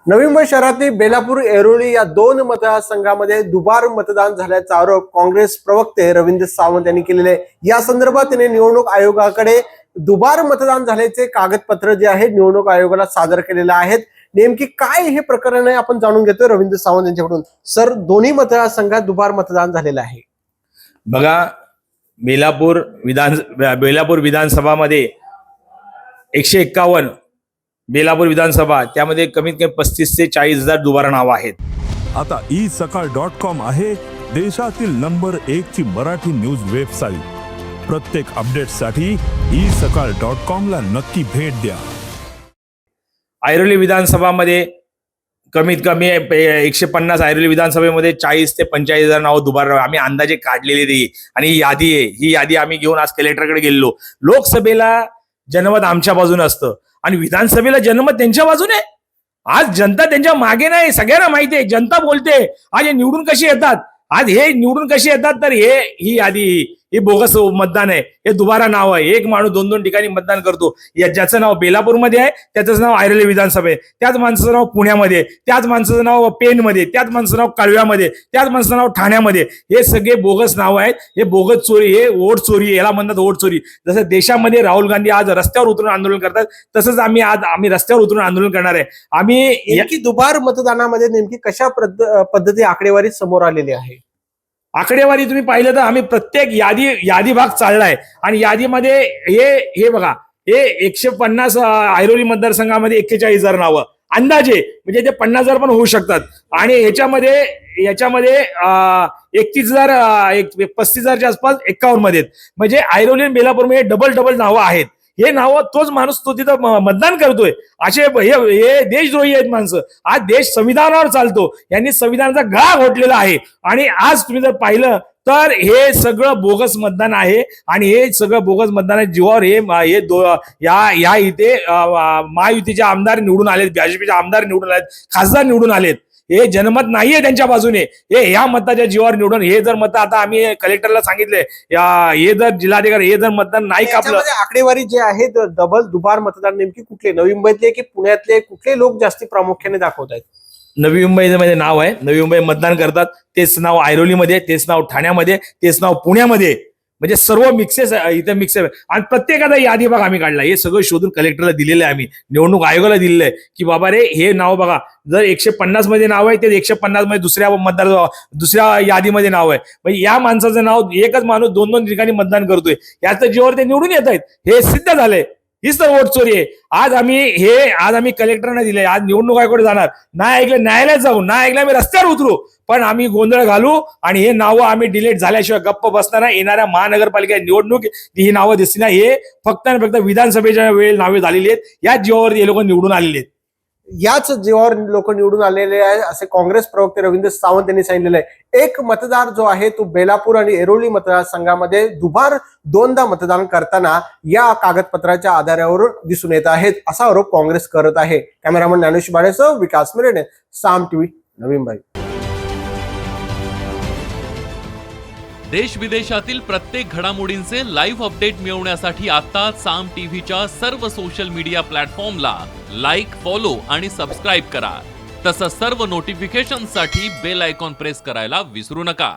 नवी मुंबई शहरातील बेलापूर ऐरोली या दोन मतदारसंघामध्ये दुबार मतदान झाल्याचा आरोप काँग्रेस प्रवक्ते रवींद्र सावंत यांनी केलेले आहे। या संदर्भात त्यांनी निवडणूक आयोगाकडे दुबार मतदान झाल्याचे कागदपत्र जे आहे निवडणूक आयोगाला सादर केलेले आहेत। नेमकी काय हे प्रकरण आहे आपण जाणून घेतोय रवींद्र सावंत यांच्याकडून। सर, दोन्ही मतदारसंघात दुबार मतदान झालेलं आहे। बघा, बेलापूर विधानसभामध्ये 151 बेलापूर विधानसभा, त्यामध्ये कमीत कमी 35 ते 40 हजार दुबारा नावं आहेत। आता isakal.com आहे देशातील नंबर 1 ची मराठी न्यूज वेबसाईट। प्रत्येक अपडेटसाठी isakal.com ला नक्की भेट द्या। ऐरोली विधानसभामध्ये कमीत कमी 150, ऐरोली विधानसभेमध्ये 40 ते 45 हजार नावं दुबारा आम्ही अंदाजे काढलेली ती आणि ही यादी आहे। ही यादी आम्ही घेऊन आज कलेक्टरकडे गेलो। लोकसभेला जनमत आमच्या बाजूने असतं आणि विधानसभेला जनमत त्यांच्या बाजूने। आज जनता त्यांच्या मागे नाही, सगळ्यांना माहिती आहे। जनता बोलते आज हे निवडून कशी येतात, आज हे निवडून कशी येतात, तर ही यादी हे बोगस मतदान आहे। हे दुबारा नाव आहे। एक माणूस 2-2 ठिकाणी मतदान करतो। ज्याचं नाव बेलापूरमध्ये आहे त्याचं नाव ऐरोली विधानसभा आहे, त्याच माणसाचं नाव पुण्यामध्ये, त्याच माणसाचं नाव पेनमध्ये, त्याच माणसाचं नाव कळव्यामध्ये, त्याच माणसाचं नाव ठाण्यामध्ये। हे सगळे बोगस नाव आहेत। हे बोगस चोरी, हे वोट चोरी, याला म्हणतात वोट चोरी। जसं देशामध्ये राहुल गांधी आज रस्त्यावर उतरून आंदोलन करतात, तसंच आम्ही रस्त्यावर उतरून आंदोलन करणार आहे। आम्ही दुबार मतदानामध्ये नेमकी कशा पद्धती आकडेवारी समोर आलेली आहे? आकडेवारी तुम्ही पाहिलं तर आम्ही प्रत्येक यादी भाग चाललाय आणि यादीमध्ये हे बघा, हे 150 ऐरोली मतदारसंघामध्ये 41 हजार नावं अंदाजे, म्हणजे ते 50 हजार पण होऊ शकतात। आणि याच्यामध्ये 35,000च्या आसपास 51 मध्ये, म्हणजे ऐरोली आणि बेलापूरमध्ये डबल नावं आहेत। हे नावं तोच माणूस तो तिथं मतदान करतोय। असे हे देशद्रोही आहेत माणसं। आज देश संविधानावर चालतो, यांनी संविधानाचा गळा घोटलेला आहे। आणि आज तुम्ही जर पाहिलं तर हे सगळं बोगस मतदान आहे आणि हे सगळं बोगस मतदानाच्या जीवावर या इथे महायुतीचे आमदार निवडून आलेत, भाजपचे आमदार निवडून आलेत, खासदार निवडून आलेत। हे जनमत नाहीये त्यांच्या बाजूने, हे ह्या मताच्या जीवावर निवडून हे जर मत आता आम्ही कलेक्टरला सांगितले, हे जर जिल्हाधिकारी हे जर मतदान नाही कापलं। आकडेवारी जे आहे दुबार मतदान नेमकी कुठले, नवी मुंबईतले की पुण्यातले कुठले लोक जास्ती प्रामुख्याने दाखवत आहेत? नवी मुंबईमध्ये नाव आहे, नवी मुंबई मतदान करतात, तेच नाव ऐरोलीमध्ये, तेच नाव ठाण्यामध्ये, तेच नाव पुण्यामध्ये, म्हणजे सर्व मिक्सेस इथे मिक्स आहे। आणि प्रत्येकाचा यादी भाग आम्ही काढला। हे सगळं शोधून कलेक्टरला दिलेलं आहे, आम्ही निवडणूक आयोगाला दिलेलं आहे की बाबा रे, हे नाव बघा, जर 150 मध्ये नाव आहे ते 150 मध्ये दुसऱ्या यादीमध्ये नाव आहे, म्हणजे या माणसाचं नाव एकच माणूस 2-2 ठिकाणी मतदान करतोय, याच्या जीवावर ते निवडून येत आहेत। हे सिद्ध झालंय, हीच तर वोट चोरी आहे। आज आम्ही कलेक्टरने दिले, आज निवडणूक आयोगाकडे जाणार, नाही ऐकलं न्यायालयात जाऊ, नाही ऐकलं आम्ही रस्त्यावर उतरू, पण आम्ही गोंधळ घालू आणि हे नावं आम्ही डिलीट झाल्याशिवाय गप्प बसणार नाही। येणाऱ्या महानगरपालिका निवडणूक ही नावं दिसली नाही, हे फक्त आणि फक्त विधानसभेच्या वेळेला नावे झालेली आहेत। याच जीवावर हे लोक निवडून आलेले आहेत, याच जीवावर लोक निवडून आलेले आहे, असे काँग्रेस प्रवक्ते रवींद्र सावंत यांनी सांगितलेलं आहे। एक मतदार जो आहे तो बेलापूर आणि ऐरोली मतदारसंघामध्ये दुबार 2दा मतदान करताना या कागदपत्राच्या आधारावर दिसून येत आहेत, असा आरोप काँग्रेस करत आहे। कॅमेरामन ज्ञानेश बाळेसह विकास मिरेने, साम टीव्ही, नवी मुंबई। देश विदेशातील प्रत्येक घडामोडींचे लाईव्ह अपडेट मिळवण्यासाठी आता साम टीव्हीच्या सर्व सोशल मीडिया प्लॅटफॉर्मला लाईक, फॉलो आणि सबस्क्राईब करा। तसंच सर्व नोटिफिकेशनसाठी बेल आयकॉन प्रेस करायला विसरू नका।